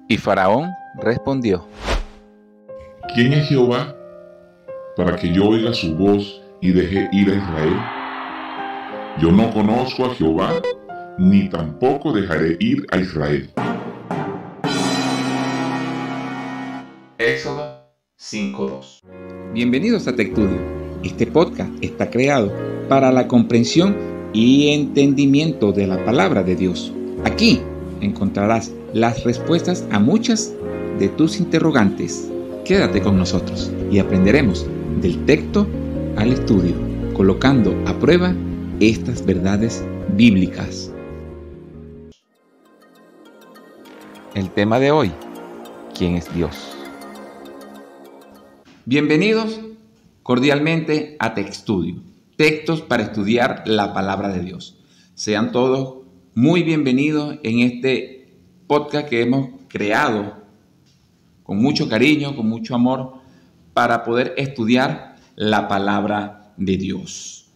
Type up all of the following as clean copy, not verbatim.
Y Faraón respondió: ¿Quién es Jehová para que yo oiga su voz y deje ir a Israel? Yo no conozco a Jehová, ni tampoco dejaré ir a Israel. Éxodo 5:2. Bienvenidos a TechStudio. Este podcast está creado para la comprensión y entendimiento de la palabra de Dios. Aquí encontrarás las respuestas a muchas de tus interrogantes. Quédate con nosotros y aprenderemos del texto al estudio, colocando a prueba estas verdades bíblicas. El tema de hoy: ¿quién es Dios? Bienvenidos cordialmente a TechStudio, textos para estudiar la palabra de Dios. Sean todos muy bienvenidos en este podcast que hemos creado con mucho cariño, con mucho amor, para poder estudiar la palabra de Dios.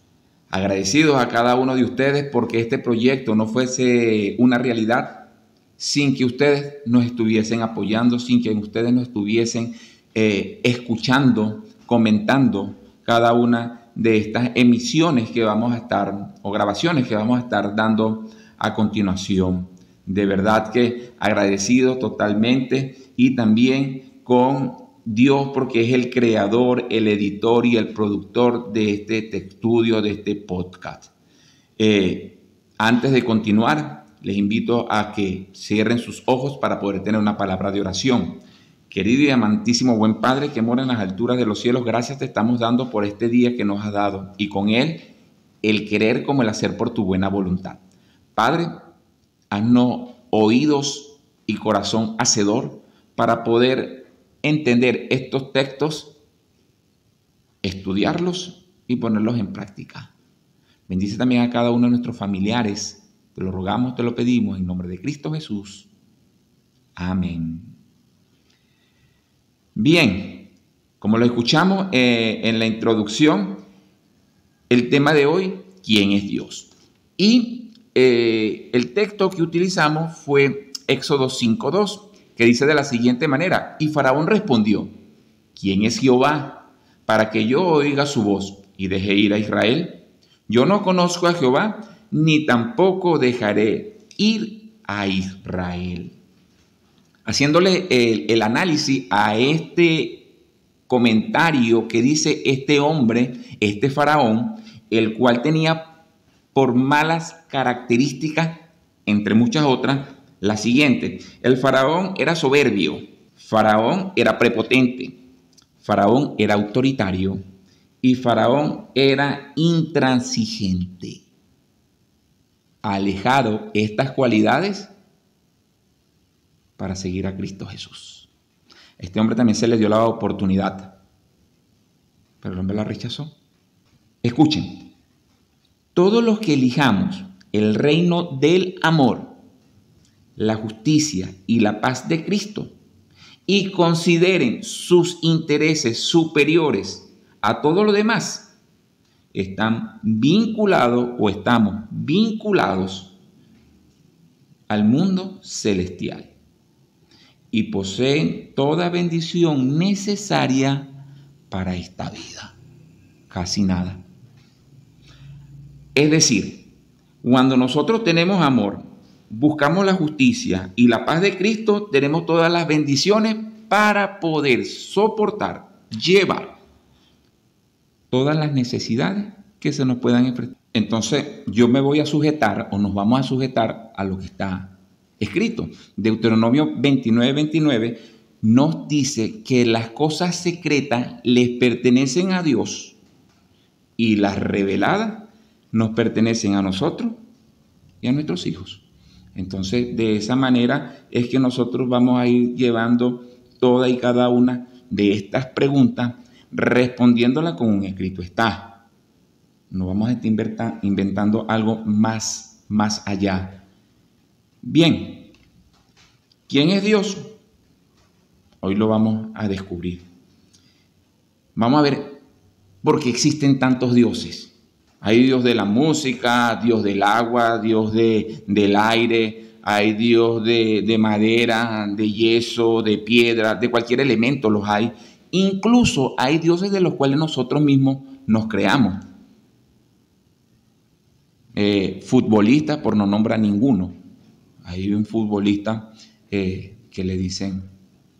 Agradecidos a cada uno de ustedes porque este proyecto no fuese una realidad sin que ustedes nos estuviesen apoyando, sin que ustedes nos estuviesen escuchando, comentando cada una de estas emisiones que vamos a estar, o grabaciones que vamos a estar dando a continuación. De verdad que agradecido totalmente, y también con Dios porque es el creador, el editor y el productor de este estudio, de este podcast. Antes de continuar, les invito a que cierren sus ojos para poder tener una palabra de oración. Querido y amantísimo buen Padre que mora en las alturas de los cielos, gracias te estamos dando por este día que nos has dado, y con él el querer como el hacer por tu buena voluntad. Padre, haznos oídos y corazón hacedor para poder entender estos textos, estudiarlos y ponerlos en práctica. Bendice también a cada uno de nuestros familiares. Te lo rogamos, te lo pedimos en nombre de Cristo Jesús. Amén. Bien, como lo escuchamos en la introducción, el tema de hoy: ¿quién es Dios? Y el texto que utilizamos fue Éxodo 5:2, que dice de la siguiente manera: y Faraón respondió: ¿quién es Jehová para que yo oiga su voz y deje ir a Israel? Yo no conozco a Jehová, ni tampoco dejaré ir a Israel. Haciéndole el análisis a este comentario que dice este hombre, este Faraón, el cual tenía por malas características, entre muchas otras, la siguiente: el Faraón era soberbio, Faraón era prepotente, Faraón era autoritario y Faraón era intransigente. Alejado estas cualidades para seguir a Cristo Jesús. Este hombre también se le dio la oportunidad, pero el hombre la rechazó. Escuchen, todos los que elijamos el reino del amor, la justicia y la paz de Cristo, y consideren sus intereses superiores a todo lo demás, están vinculados o estamos vinculados al mundo celestial y poseen toda bendición necesaria para esta vida. Casi nada. Es decir, cuando nosotros tenemos amor, buscamos la justicia y la paz de Cristo, tenemos todas las bendiciones para poder soportar, llevar todas las necesidades que se nos puedan enfrentar. Entonces yo me voy a sujetar, o nos vamos a sujetar, a lo que está escrito. Deuteronomio 29:29 nos dice que las cosas secretas les pertenecen a Dios y las reveladas nos pertenecen a nosotros y a nuestros hijos. Entonces, de esa manera es que nosotros vamos a ir llevando toda y cada una de estas preguntas, respondiéndolas con un escrito está. No vamos a estar inventando algo más allá. Bien, ¿quién es Dios? Hoy lo vamos a descubrir. Vamos a ver por qué existen tantos dioses. Hay Dios de la música, Dios del agua, Dios del aire, hay Dios de madera, de yeso, de piedra, de cualquier elemento los hay. Incluso hay dioses de los cuales nosotros mismos nos creamos. Futbolistas, por no nombrar ninguno. Hay un futbolista que le dicen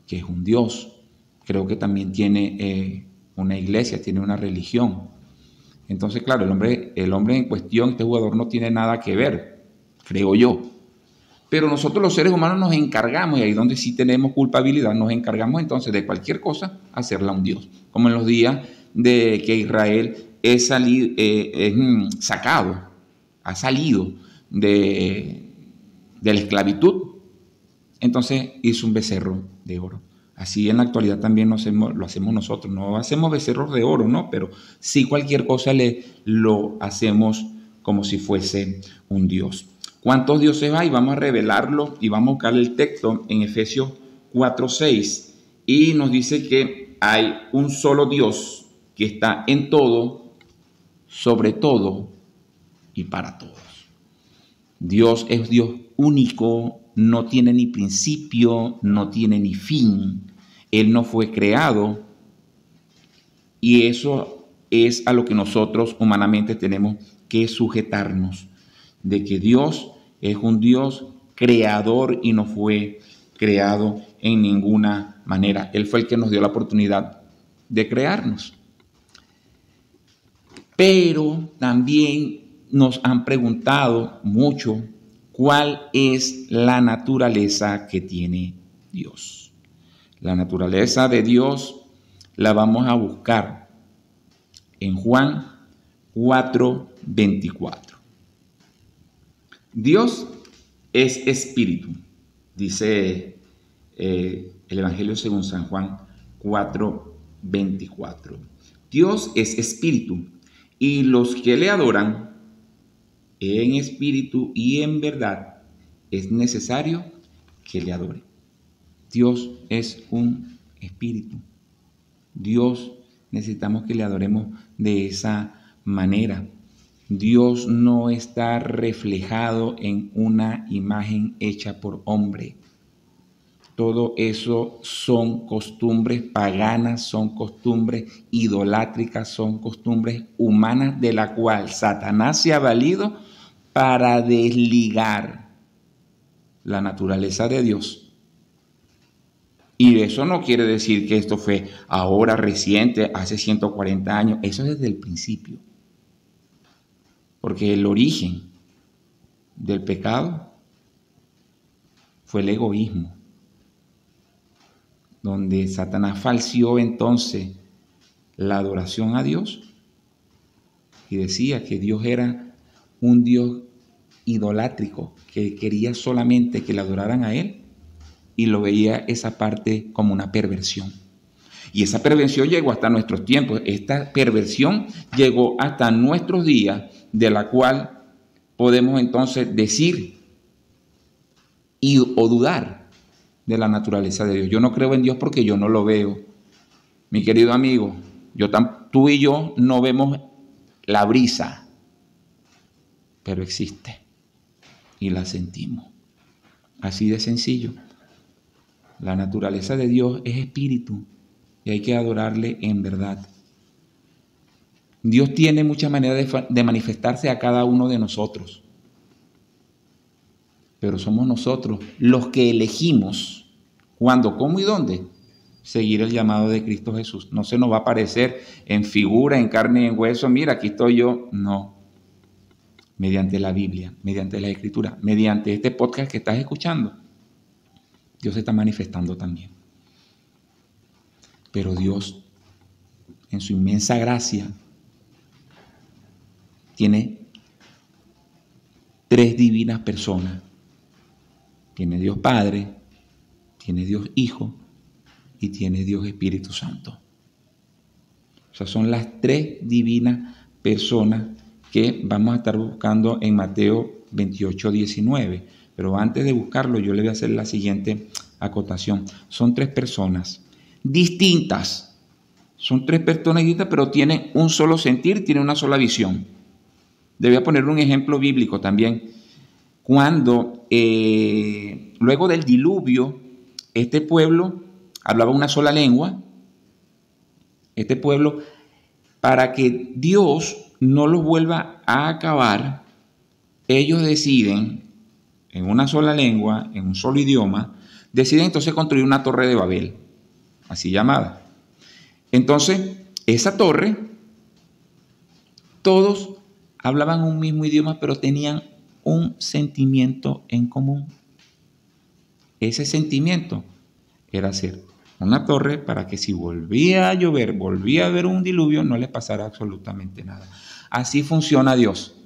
que es un dios. Creo que también tiene una iglesia, tiene una religión. Entonces, claro, el hombre en cuestión, este jugador, no tiene nada que ver, creo yo. Pero nosotros los seres humanos nos encargamos, y ahí donde sí tenemos culpabilidad, nos encargamos entonces de cualquier cosa hacerla un dios. Como en los días de que Israel ha salido de la esclavitud, entonces hizo un becerro de oro. Así en la actualidad también lo hacemos nosotros. No hacemos becerros de oro, ¿no? Pero sí cualquier cosa lo hacemos como si fuese un dios. ¿Cuántos dioses hay? Vamos a revelarlo y vamos a buscar el texto en Efesios 4:6. Y nos dice que hay un solo Dios que está en todo, sobre todo y para todos. Dios es Dios único, no tiene ni principio, no tiene ni fin. Él no fue creado, y eso es a lo que nosotros humanamente tenemos que sujetarnos, de que Dios es un Dios creador y no fue creado en ninguna manera. Él fue el que nos dio la oportunidad de crearnos. Pero también nos han preguntado mucho cuál es la naturaleza que tiene Dios. La naturaleza de Dios la vamos a buscar en Juan 4:24. Dios es espíritu, dice el Evangelio según San Juan 4:24. Dios es espíritu, y los que le adoran en espíritu y en verdad es necesario que le adoren. Dios es un espíritu. Dios necesitamos que le adoremos de esa manera. Dios no está reflejado en una imagen hecha por hombre. Todo eso son costumbres paganas, son costumbres idolátricas, son costumbres humanas de la cual Satanás se ha valido para desligar la naturaleza de Dios. Y eso no quiere decir que esto fue ahora reciente, hace 140 años. Eso es desde el principio. Porque el origen del pecado fue el egoísmo, donde Satanás falseó entonces la adoración a Dios y decía que Dios era un Dios idolátrico, que quería solamente que le adoraran a Él, y lo veía esa parte como una perversión. Y esa perversión llegó hasta nuestros tiempos. Esta perversión llegó hasta nuestros días, de la cual podemos entonces decir o dudar de la naturaleza de Dios. Yo no creo en Dios porque yo no lo veo. Mi querido amigo, tú y yo no vemos la brisa, pero existe y la sentimos. Así de sencillo. La naturaleza de Dios es espíritu y hay que adorarle en verdad. Dios tiene muchas maneras de manifestarse a cada uno de nosotros, pero somos nosotros los que elegimos cuándo, cómo y dónde seguir el llamado de Cristo Jesús. No se nos va a aparecer en figura, en carne y en hueso. Mira, aquí estoy yo. No. Mediante la Biblia, mediante la Escritura, mediante este podcast que estás escuchando, Dios se está manifestando también. Pero Dios, en su inmensa gracia, tiene tres divinas personas. Tiene Dios Padre, tiene Dios Hijo y tiene Dios Espíritu Santo. O sea, son las tres divinas personas que vamos a estar buscando en Mateo 28:19. Pero antes de buscarlo, yo le voy a hacer la siguiente acotación. Son tres personas distintas. Son tres personas distintas, pero tienen un solo sentir, tienen una sola visión. Le voy a poner un ejemplo bíblico también. cuando luego del diluvio, este pueblo hablaba una sola lengua. Este pueblo, para que Dios no los vuelva a acabar, ellos deciden, en una sola lengua, en un solo idioma, deciden entonces construir una torre de Babel, así llamada. Entonces, esa torre, todos hablaban un mismo idioma, pero tenían un sentimiento en común. Ese sentimiento era hacer una torre para que si volvía a llover, volvía a haber un diluvio, no les pasara absolutamente nada. Así funciona Dios.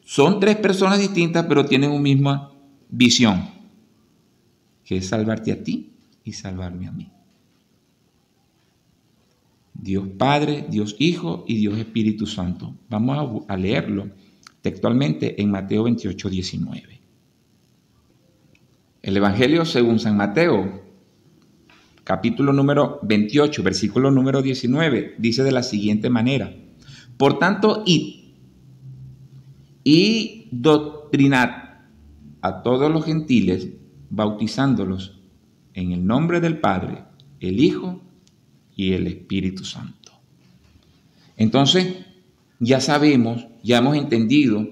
Son tres personas distintas, pero tienen una misma visión, que es salvarte a ti y salvarme a mí. Dios Padre, Dios Hijo y Dios Espíritu Santo. Vamos a leerlo textualmente en Mateo 28, 19. El Evangelio según San Mateo, capítulo número 28, versículo número 19, dice de la siguiente manera: por tanto, id y doctrinad a todos los gentiles, bautizándolos en el nombre del Padre, el Hijo y el Espíritu Santo. Entonces, ya sabemos, ya hemos entendido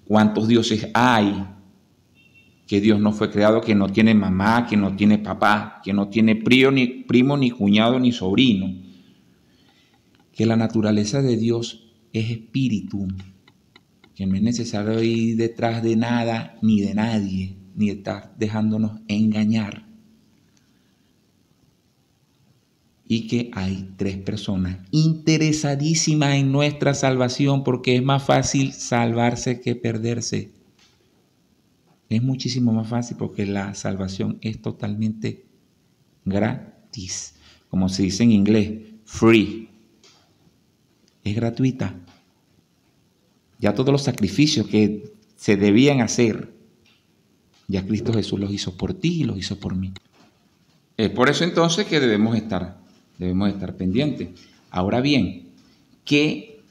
cuántos dioses hay, que Dios no fue creado, que no tiene mamá, que no tiene papá, que no tiene primo, ni cuñado, ni sobrino, que la naturaleza de Dios es espíritu, que no es necesario ir detrás de nada ni de nadie, ni estar dejándonos engañar. Y que hay tres personas interesadísimas en nuestra salvación, porque es más fácil salvarse que perderse. Es muchísimo más fácil porque la salvación es totalmente gratis. Como se dice en inglés, free. Es gratuita. Ya todos los sacrificios que se debían hacer, ya Cristo Jesús los hizo por ti y los hizo por mí. Es por eso entonces que debemos estar pendientes. Ahora bien, ¿qué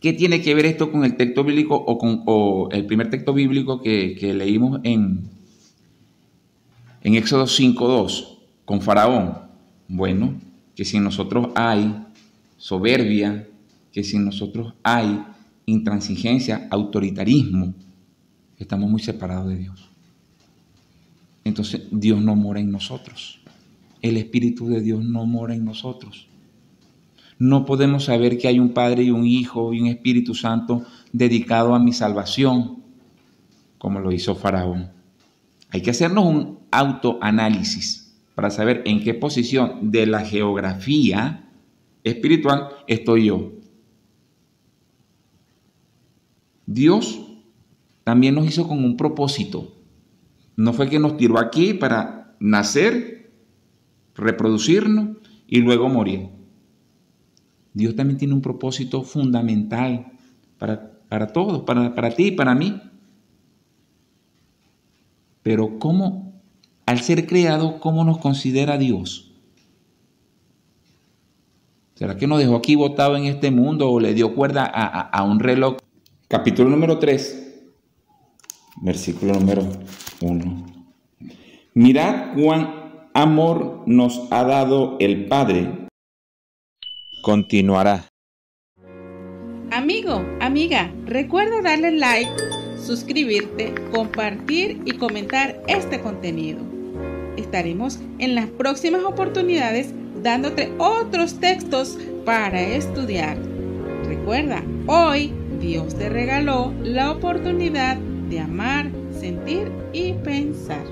tiene que ver esto con el texto bíblico o el primer texto bíblico que leímos en Éxodo 5:2 con Faraón? Bueno, que si en nosotros hay soberbia, que si en nosotros hay intransigencia, autoritarismo, estamos muy separados de Dios. Entonces Dios no mora en nosotros. El Espíritu de Dios no mora en nosotros. No podemos saber que hay un Padre y un Hijo y un Espíritu Santo dedicado a mi salvación, como lo hizo Faraón. Hay que hacernos un autoanálisis para saber en qué posición de la geografía espiritual estoy yo. Dios también nos hizo con un propósito. No fue que nos tiró aquí para nacer, reproducirnos y luego morir. Dios también tiene un propósito fundamental para todos, para ti y para mí. Pero ¿cómo, al ser creado, cómo nos considera Dios? ¿Será que nos dejó aquí botado en este mundo o le dio cuerda a un reloj? Capítulo número 3, versículo número 1. Mirad cuán amor nos ha dado el Padre. Continuará. Amigo, amiga, recuerda darle like, suscribirte, compartir y comentar este contenido. Estaremos en las próximas oportunidades dándote otros textos para estudiar. Recuerda, hoy Dios te regaló la oportunidad de amar, sentir y pensar.